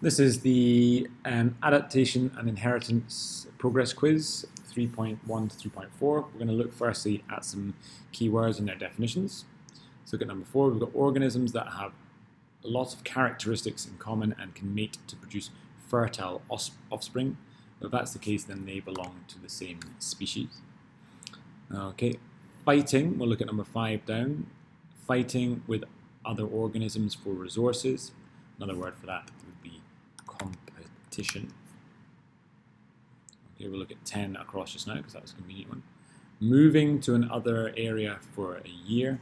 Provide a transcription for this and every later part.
This is the Adaptation and Inheritance Progress Quiz 3.1 to 3.4. We're going to look firstly at some keywords and their definitions. Let's look at number 4. We've got organisms that have lots of characteristics in common and can mate to produce fertile offspring. If that's the case, then they belong to the same species. Okay, fighting, we'll look at number 5 down. Fighting with other organisms for resources. Another word for that would be competition. Okay, we'll look at 10 across just now because that was a convenient one. Moving to another area for a year.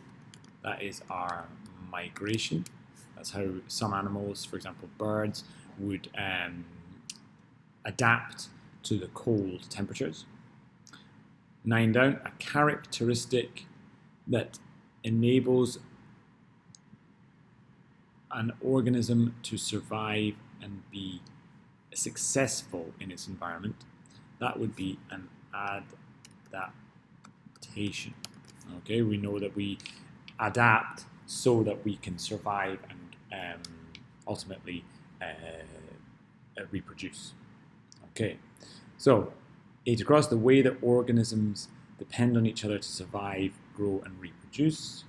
That is our migration. That's how some animals, for example birds, would adapt to the cold temperatures. 9 down, a characteristic that enables an organism to survive and be successful in its environment. That would be an adaptation. Okay, we know that we adapt so that we can survive and ultimately reproduce. Okay, so 8 across, the way that organisms depend on each other to survive, grow and reproduce.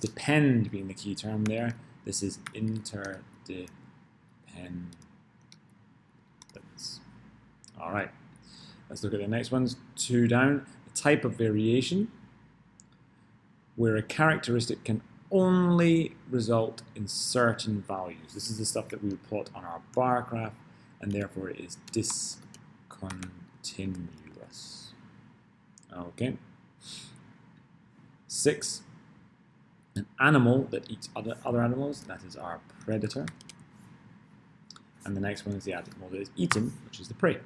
Depend being the key term there. This is interdependence. All right, let's look at the next ones. 2 down, a type of variation where a characteristic can only result in certain values. This is the stuff that we would plot on our bar graph, and therefore it is discontinuous. Okay. 6, an animal that eats other animals, that is our predator. And the next one is the animal that is eaten, which is the prey.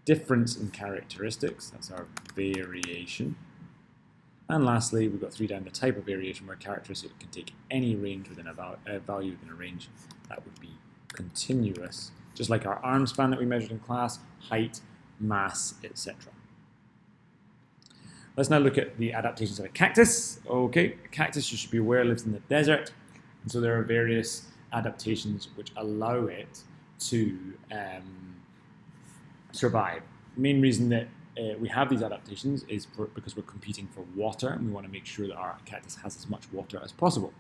Difference in characteristics, that's our variation. And lastly, we've got 3 down, the type of variation where a characteristic can take any range within a value within a range. That would be continuous, just like our arm span that we measured in class, height, mass, etc. Let's now look at the adaptations of a cactus. Okay, a cactus, you should be aware, lives in the desert, and so there are various adaptations which allow it to survive. The main reason that we have these adaptations is because we're competing for water, and we want to make sure that our cactus has as much water as possible.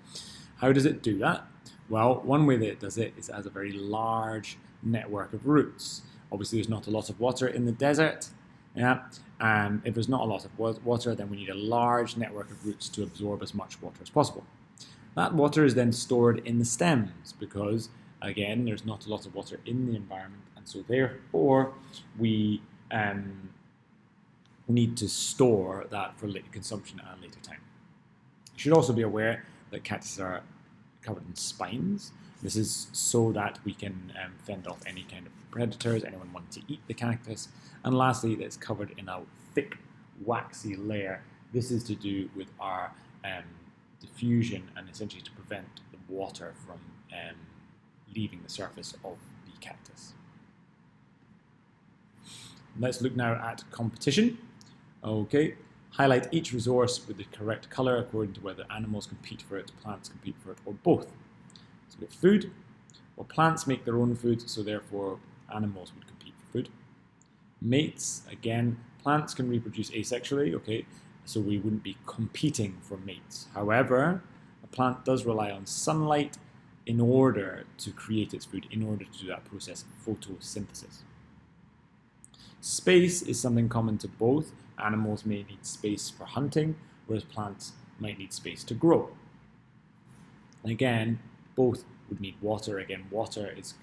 How does it do that? Well, one way that it does it is it has a very large network of roots. Obviously, there's not a lot of water in the desert. Yeah. If there's not a lot of water, then we need a large network of roots to absorb as much water as possible. That water is then stored in the stems because, again, there's not a lot of water in the environment, and so therefore we need to store that for later consumption at a later time. You should also be aware that cactuses are covered in spines. This is so that we can fend off any kind of predators, anyone wanting to eat the cactus. And lastly, it's covered in a thick, waxy layer. This is to do with our diffusion and essentially to prevent the water from leaving the surface of the cactus. Let's look now at competition. Okay, highlight each resource with the correct color according to whether animals compete for it, plants compete for it, or both. So we have food. Well, plants make their own food, so therefore animals would compete for food. Mates, again, plants can reproduce asexually, okay, so we wouldn't be competing for mates. However, a plant does rely on sunlight in order to create its food, in order to do that process of photosynthesis. Space is something common to both. Animals may need space for hunting, whereas plants might need space to grow. And again, both would need water. Again, water is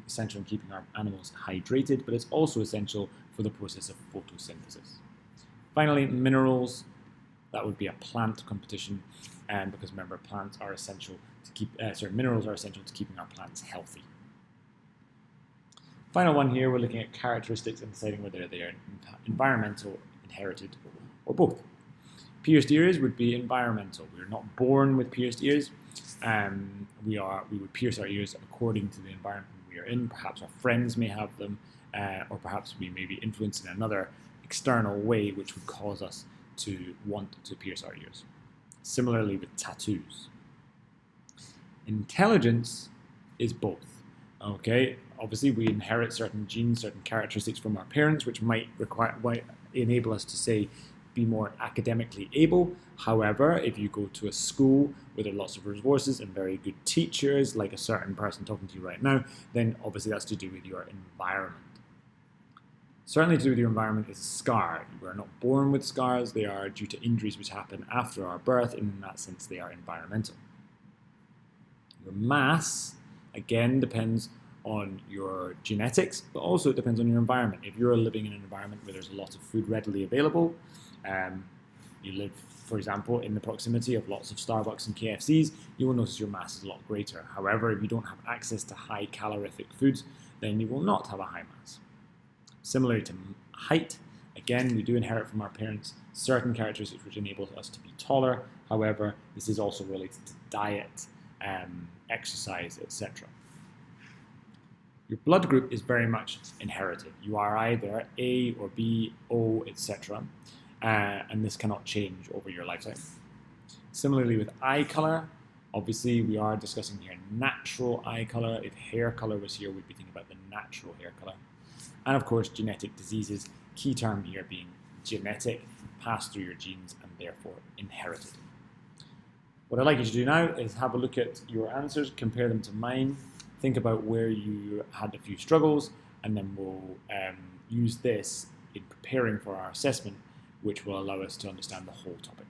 essential in keeping our animals hydrated, but it's also essential for the process of photosynthesis. Finally, minerals, that would be a plant competition, because remember, plants are essential to keep. Minerals are essential to keeping our plants healthy. Final one here, we're looking at characteristics and deciding whether they are environmental, inherited, or both. Pierced ears would be environmental. We're not born with pierced ears. We would pierce our ears according to the environment we are in. Perhaps our friends may have them, or perhaps we may be influenced in another external way which would cause us to want to pierce our ears. Similarly with tattoos. Intelligence is both. Okay, obviously we inherit certain genes, certain characteristics from our parents, which might enable us to say be more academically able. However, if you go to a school where there are lots of resources and very good teachers, like a certain person talking to you right now, then obviously that's to do with your environment. Certainly to do with your environment is a scar. We are not born with scars, they are due to injuries which happen after our birth, and in that sense they are environmental. Your mass, again, depends on your genetics, but also it depends on your environment. If you're living in an environment where there's a lot of food readily available, you live, for example, in the proximity of lots of Starbucks and KFCs, you will notice your mass is a lot greater. However, if you don't have access to high calorific foods, then you will not have a high mass. Similarly to height, again, we do inherit from our parents certain characteristics which enable us to be taller. However, this is also related to diet, exercise, etc. Your blood group is very much inherited. You are either A or B, O, etc. And this cannot change over your lifetime. Similarly with eye color, obviously we are discussing here natural eye color. If hair color was here, we'd be thinking about the natural hair color. And of course, genetic diseases, key term here being genetic, passed through your genes and therefore inherited. What I'd like you to do now is have a look at your answers, compare them to mine, think about where you had a few struggles, and then we'll use this in preparing for our assessment, which will allow us to understand the whole topic.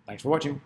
Thanks for watching.